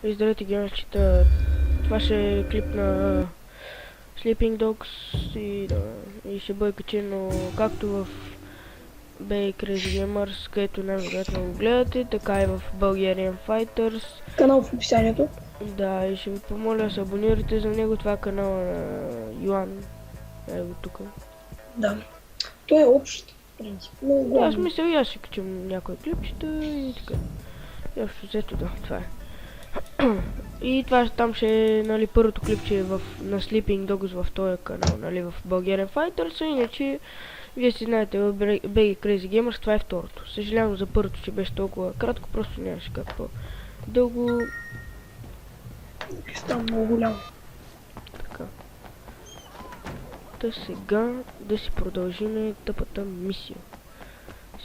Здравейте, геймерчета. Това ще е клип на Sleeping Dogs и ще бъде качено както в Bay Crazy Gamers, където най-вероятно го гледате, така и в Bulgarian Fighters. Канал в описанието. Да, и ще ви помоля да се абонирате за него. Това е канала на Йоан. Ето тук. Да. Той е общ принцип. Да, аз мисля и аз ще качам някои клипчета и така. Ящо взето да, това е. И това там ще е, нали, първото клипче на Sleeping Dogs в този канал, нали, в Bulgarian Fighters, иначе вие си знаете, в Bay Crazy Gamers това е второто. Съжалявам за първото, че беше толкова кратко, просто нямаше как по-дълго. Става много голямо. Така. Та сега да си продължим тъпата мисия.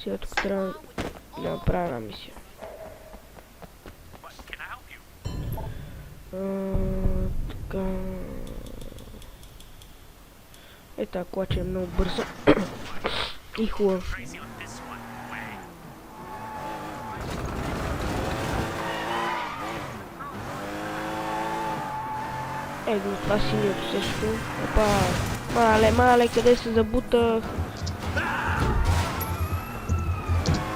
Сега тук трябва да направя една мисия. Така. Ета, клача е много бърза и хубава. Ето, това синьото също. Опа, мале, къде се забутах?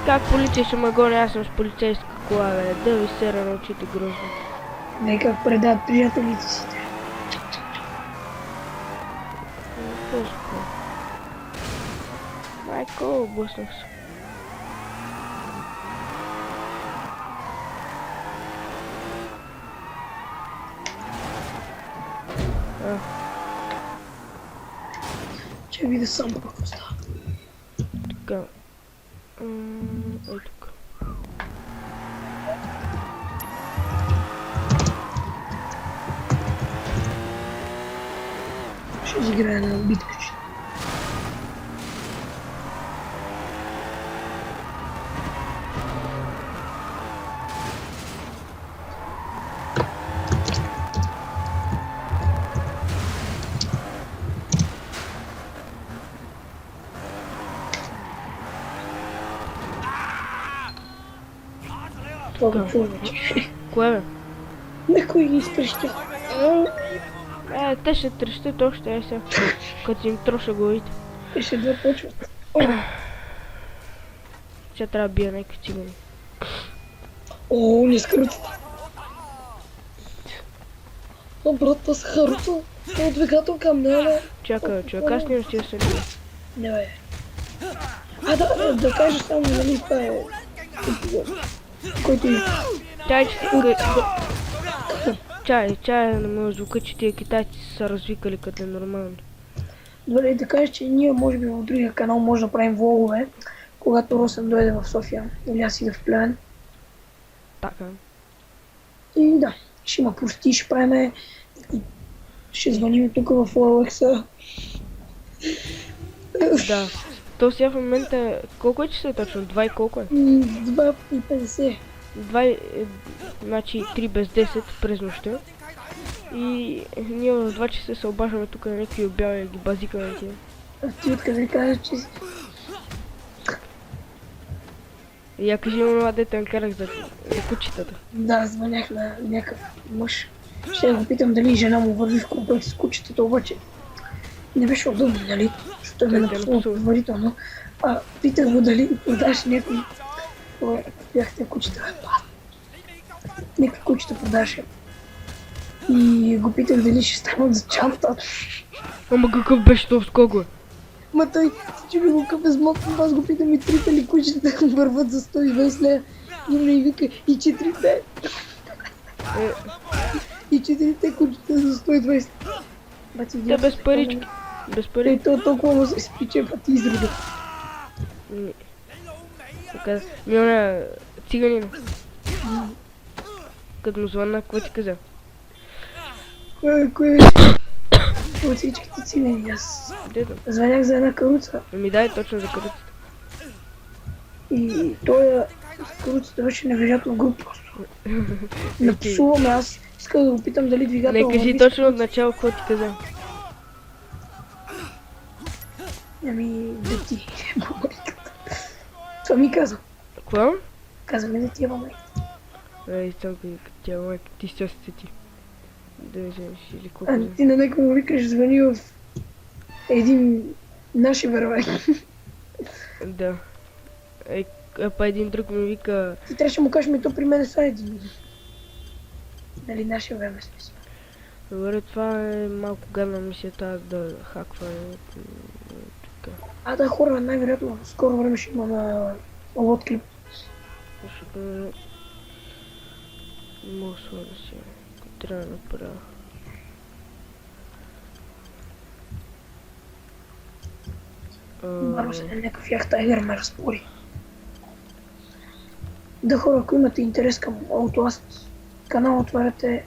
Как полиция ще ме гони? Аз съм с полицейска кола, бе. Да ви сера на очите грозно. Нека предат приятелите си. Майко, блъснах се. Ще видя сам какво става. Така. Ей тук. Ще изиграя на биткаче. Това го чува вече. Кое бе? Некой ги изпрещя. Те ще трещат още, сега. Като им троша главите. Те ще да почват. Сега трябва да бия някакви цигани. О, не скръцата. О, брат, това са харуто. Това е двигател към нея, бе. Чакай, човек, аз не ще се бия. Не, бе. Да кажеш само, нали, това е... Който... Чай на моя звука, че тия китайци са развикали като е нормално. Добре, да кажеш, че ние може би в другия канал може да правим влогове, когато Росен дойде в София, или аз ида в Плевен. Така. И да, ще има прости, ще правиме и ще звъним тук в OLX-а. Да. То сега в момента, колко е часа точно? 2 и колко е? 2:50. 2, значи 3 без 10 през нощта. И ние в 2 часа се обаждаме тук на някакви обяви и ги базикаме тия. А ти откъде кажа, че си... И я кажи онова дете накарах за кучетата. Да, звънях на някакъв мъж. Ще го питам дали жена му върви в комплект с кучетата, обаче не беше удобно, нали? Защото ме написало предварително. Питах го дали продаш някой... Бяхте кучета. Някакви кучета продаше. И го питах дали ще станат за чанта. Ама какъв беше този скок, бе? Ма той че ми го къпе с мокъм, аз го питам и трите ли кучета върват за 120 лева. И ми вика и четирите. И четирите кучета за 120. Те без парички. Без пари. И то толкова му се изпича, пъти изреда. Така, ми она циганина. Като му звънна, какво ти каза? Кой от всичките цигани, аз Дето? звънях за една каруца. Ми дай точно за каруцата. И той каруцата беше невежателно груб просто. Напсуваме, аз исках да го питам дали двигател... Не кажи точно от начало какво ти каза. Ами, да ти е майката. Това ми каза. Какво? Каза ми да ти е майката. Ей, цялко Тя майка, ти се сети. Да вземеш или колко А ти на някой му викаш, звъни в един наши вървай. Да. Па един друг ми вика, Ти трябваше да му кажеш, ми то при мен са един. Нали, нашия време смисъл. добре, това е малко гадна мисията да хаква. Така. Да, хора, най-вероятно в скоро време ще има на лот клип. Защото не мога да сложа си. Трябва да направя. Бърно се на някакъв яхтайгър ме разпори. Да, хора, ако имате интерес към Outlast, канал отваряте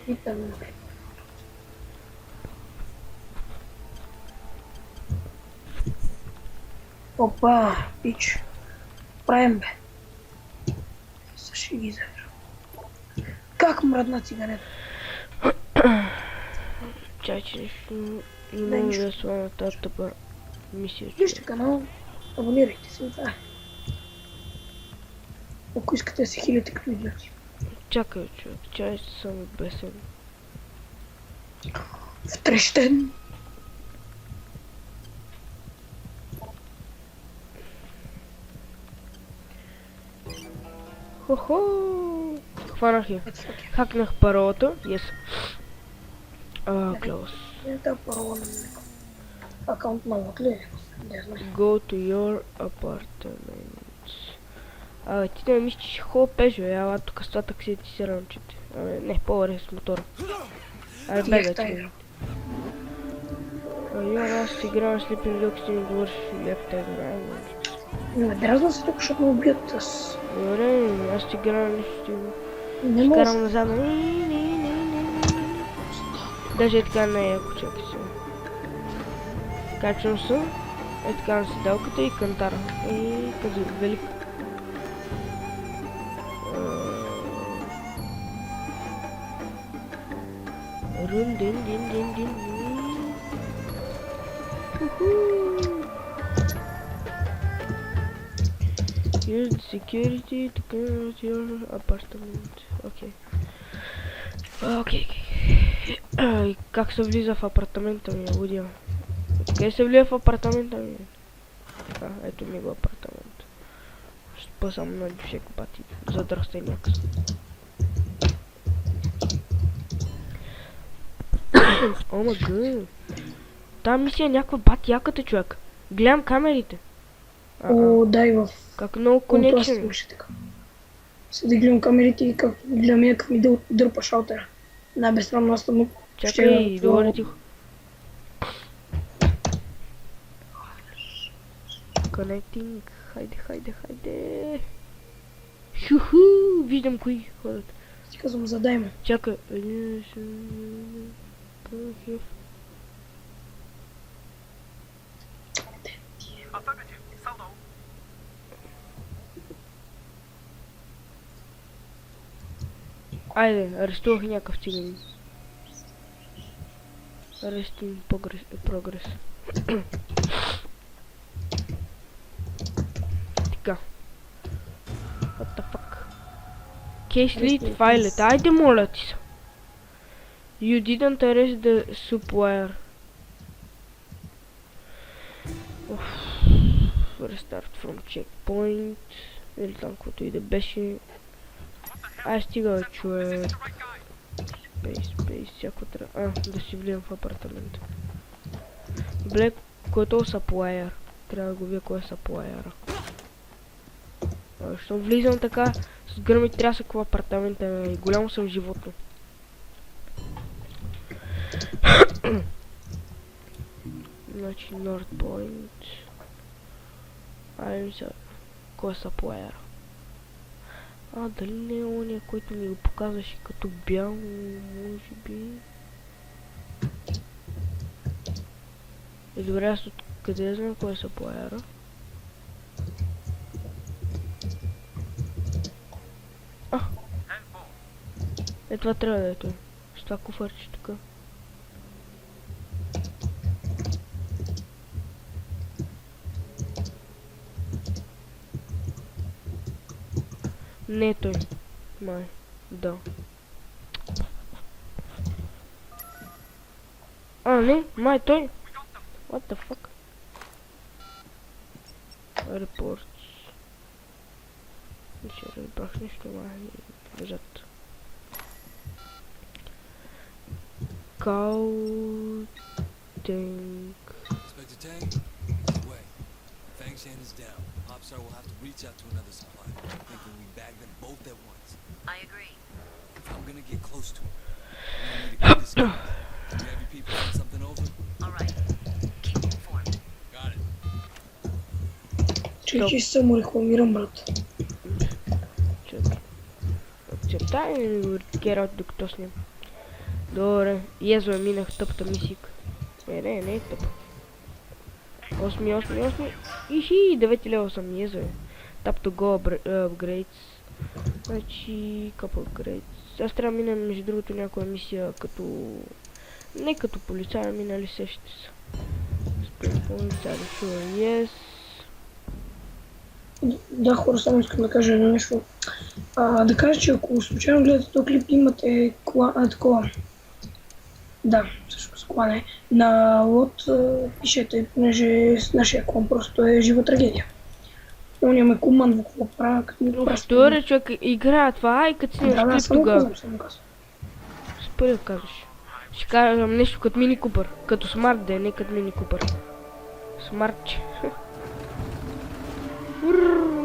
и там. Опа, пич. Правим бе. Също ги завира. Как мръдна цигарета? Чай, че нещо не Не, мога нищо. да слава тази тъпа мисия. Вижте канал, абонирайте се, това е. Ако искате да се хилите като идиоти. Чакай, човек, чай съм бесен. Втрещен. Хо-хо! Хванах я. Ето факер. Хакнах паролата. Yes. Close. Не тази парола на него. Акаунт на лот ли е? Не знам. Go to your apartment. Ти да мислиш, че хубаво пеш, бе. Ала тук с това такси ти се рамчите. Не, по-добре с мотора. Ти бегай, яхтайгър. Аз си играя Sleeping Dogs, ти ми говориш яхтайгър. Не ме дразна се тук, защото ме убият с... Добре, аз си играя нещо. Не мога Карам назад. Даже е така не е, ако чакай се. Качвам се. Е така на седалката и кантара. И като велик. Рун дин дин дин дин. Use the security to clear your apartment. Окей. Окей. Как се влиза в апартамента ми, лудия? Къде се влиза в апартамента ми? Ето ми го апартамент. Ще пъсам на всеки пати. Задръстай някакъв. О, мага. Та мисия е някаква бати яката, човек. Гледам камерите. О, дай в... Как много Outlast конекшен. имаше така. Сега да гледам камерите и как гледам някакъв ми дърпа шалтера. Най-безсрамно аз съм... Чакай, долу тихо. Connecting. Хайде. Хуху, виждам кои ходят. Ти казвам, задай му. Чакай. Айде, арестувах някакъв циган. Арестин прогрес. Така. What the fuck? Case lead file. Айде моля ти се. You didn't arrest the supplier. Restart from checkpoint. Или там каквото и да беше. Ай стига, човек. Space, всяко трябва. Да си влизам в апартамента. Блек, който е саплайер. Трябва да го вия кой е саплайера. Щом влизам така, с гръм и трясък в апартамента и голямо съм животно. Значи North Point. Айде сега, кой е саплайера? Дали не е ония, който ми го показваше като бял, може би? Добре, аз откъде знам кой е саплайера? Това трябва да е той. С това куфарче тук. Не е той. Май. Да. А, не, май той. What the fuck? Репорт. Ще разбрах нищо, май лежат. Counting. Inspector Tang, this way. Fang Shan is down. Popstar will have to reach out to another supplier. Thinking we bag them both at once. I agree. I'm gonna get close to him. We need to get this guy. Do you have your people send something over? All right. Keep me informed. Got it. Че само рекламирам, брат. Чакай. Чакай и ми го керат докато снем. Добре. Езо е минах тъпта мисик. Не е тъп. 8. Ихи, 9 лева съм, езо е. Tap to go upgrades. Значи, couple upgrades. Аз трябва да мина между другото някоя мисия като... Не като полицай, минали сещате се. Спрем полицай, yes. Да, хора, само искам да кажа едно нещо. Да кажа, че ако случайно гледате този клип, имате такова. Да, всъщност кола не. На лот пишете, понеже с нашия клон просто е жива трагедия. Нямаме командо, какво правя, като ми прави. Втория човек играе това, и като снимаш клип тогава. Само казвам. Спори да кажеш. Ще кажам нещо като Мини Купър. Като смарт да е, не като Мини Купър. Смартче.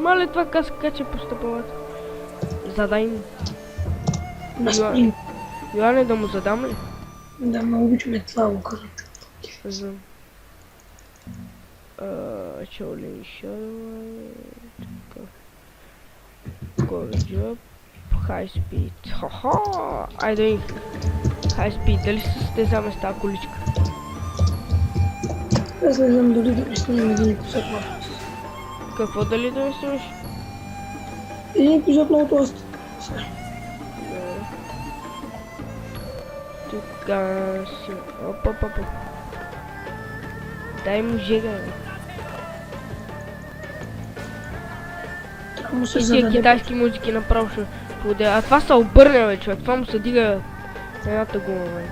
Мале това каче по стъпалата. Задай ми. На спринт. Йоане, да му задам ли? Да, много обичаме това, го казвам. Знам. Чоулин Shadow. Core Job. High Speed. Ха-ха! Айде. High Speed, дали се състезаме с тази количка? Аз не знам дали да снимем един епизод на това. Какво дали да ми снимаш? Един епизод на Outlast. Тука си... Опа. Дай му жега, бе. Трябва му се И тия зададе. китайски музики направо ще поде. А това се обърне, бе, човек. Това му се дига едната гума, бе.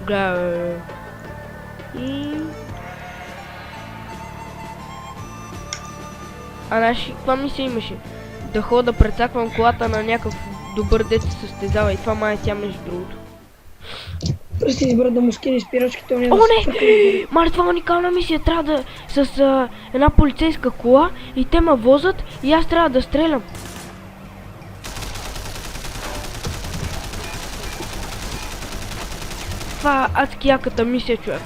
Гледай, бе. И... Значи, каква мисия имаше? Да ходя да прецаквам колата на някакъв добър дет се състезава и това май е тя между другото. Прости, брат, да му скине спирачките, он О, не! Мале, това е уникална мисия. Трябва да... с една полицейска кола и те ме возят и аз трябва да стрелям. Това е адски яката мисия, човек.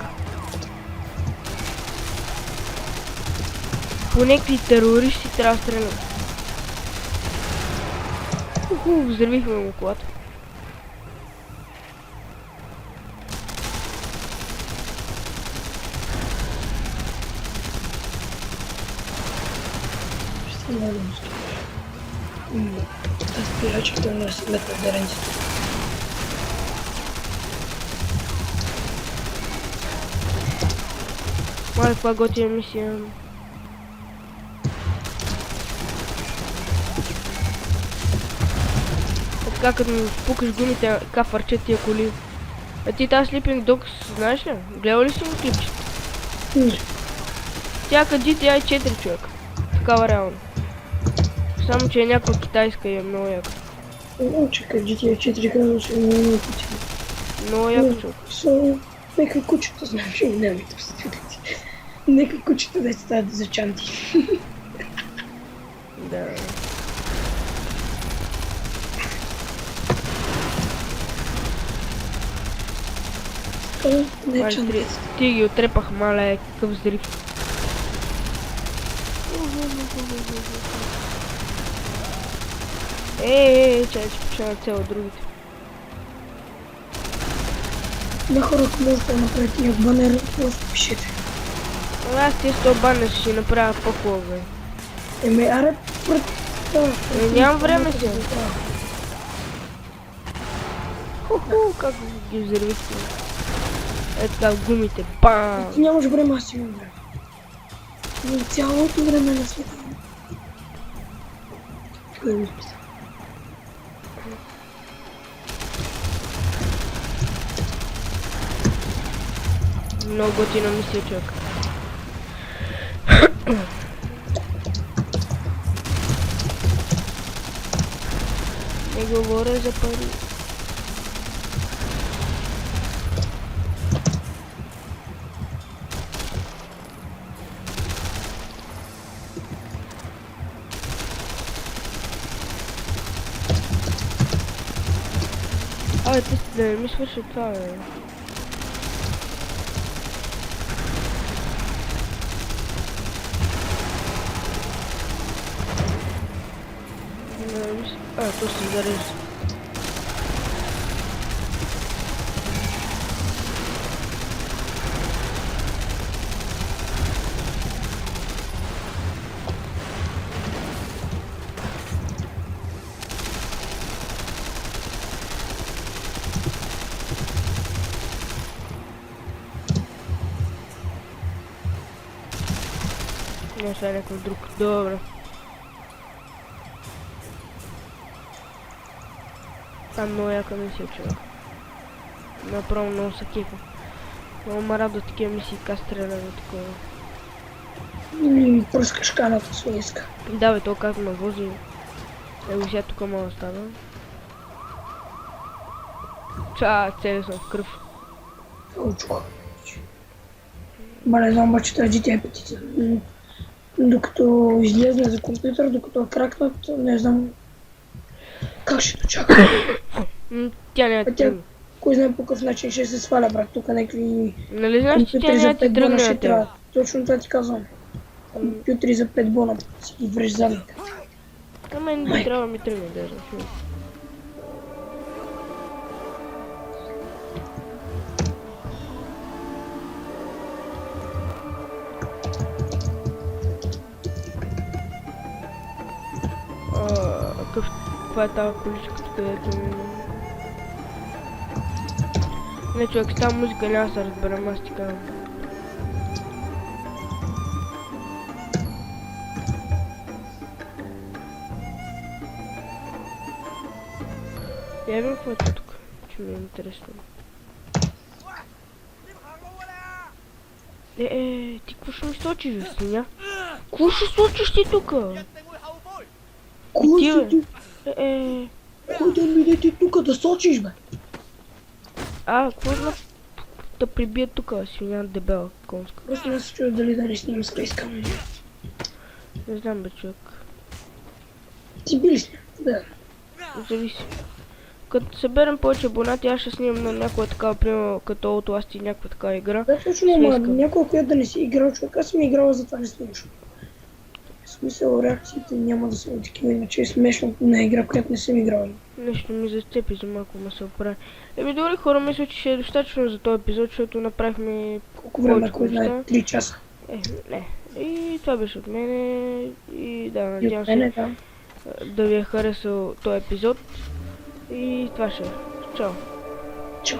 По някакви терористи трябва да стрелям. Взривихме му колата. Ще не да му скинеш. Тази спирачките не се гледат в деренците. Мале, каква готина мисия. Така като ми пукаш гумите, така фърчат тия коли. А ти тази Sleeping Dogs, знаеш ли? Гледал ли си му клипчета? Не. Тя като GTA 4, човек. Такава реално. Само че е някаква китайска и е много яка. Чекай, GTA 4 казва, че е много пъти. Много яка, човек. Нека кучета, знаеш, не ми търсите. Нека кучета да стават за чанти. Да. Не Мале, чанти. ти ги отрепах, мале, какъв взрив. Чай, че почина цел другите. Да, хора, ако можете да направите тия банер, просто пишете. Аз ти с този банер ще си направя по-хубаво, бе. Аре, брат, Нямам време сега. Ху-ху, как ги взривихте. Ето така гумите, бам! Ти нямаш време, аз имам време. И цялото време на света. Кой го изписа? Много готина мисия, човек. Не говоря за пари. Ти да не ми свърши това, бе. То се зарежда. Не, сега някакъв друг. Добре. Там много яка мисия, човек. Направо много са кефа. Много ме радва такива мисии, как стреляне такова. Или пръскаш каната с леска. Да, бе, то как ме вози. Его сега тук мога да стана. Цели съм в кръв. Учух. Ма не знам, обаче тази GTA петица. Докато излезне за компютър, докато кракнат, не знам как ще дочака. Тя няма ти тръгне. Кой знае по какъв начин ще се сваля, брат, тук някакви Нали знаеш, че тя компютри за няма 5 ти бона тръгне ще на теб? трябва. Точно това ти казвам. Компютри за 5 бона си ги вреш задните. На мен не трябва да ми тръгне, да знаеш. Каква е тази количка, където ми... Не, човек, с тази музика няма да се разберем, аз ти казвам. Я видим какво е тук, че ми е интересно. Ти какво ще ми сочиш, бе, свиня? Какво ще сочиш ти тука? Кой Ти, си бе? ти? Кой да ми ти тук да сочиш, бе? Какво да прибия тука, свиня дебела, конска? Просто не се чуя дали да не снимам с фейскам. Не знам, бе, човек. Ти били сме? Да. Зависи. Като съберем повече абонати, аз ще снимам на някоя такава, примерно като Outlast и някаква такава игра. Да, точно, ама Свейска. някой, която да не си играл, човек. Аз съм играла, затова не снимаш. В смисъл, реакциите няма да са такива, иначе е смешно на игра, която не съм играла. Нещо ми зацепи за малко ме се оправи. Добре хора, мисля, че ще е достатъчно за този епизод, защото направихме Колко време, повече кой знае, неща. 3 часа. Не. И това беше от мене. И да, И надявам от мене, се да. да ви е харесал този епизод. И това ще е. Чао. Чао.